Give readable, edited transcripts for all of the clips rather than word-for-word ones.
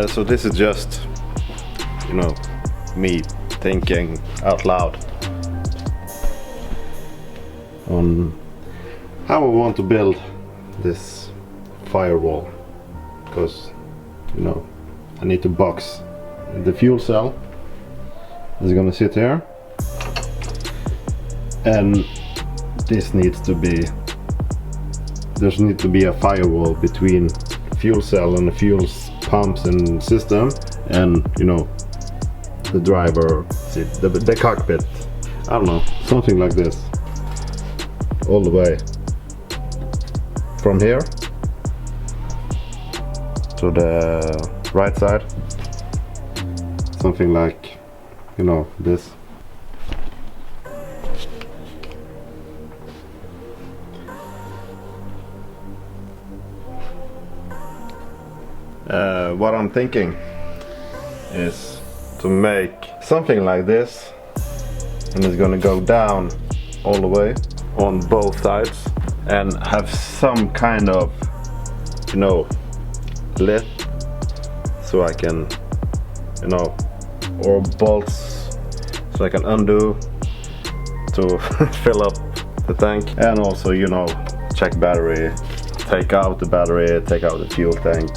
So this is just, you know, me thinking out loud on how I want to build this firewall, because, you know, I need to box the fuel cell. Is gonna sit here, and this needs to be, there's need to be a firewall between fuel cell and the fuel pumps and system, and, you know, the driver seat, the cockpit. I don't know, something like this, all the way from here to the right side, something like, you know, this. What I'm thinking is to make something like this, and it's gonna go down all the way on both sides, and have some kind of, you know, lid, so I can, you know, or bolts, so I can undo to fill up the tank, and also, you know, check battery, take out the battery, take out the fuel tank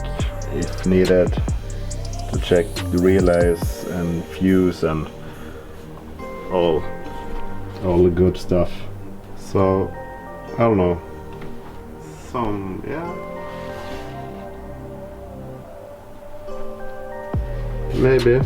if needed, to check the relays and fuse and all the good stuff. So I don't know, yeah, maybe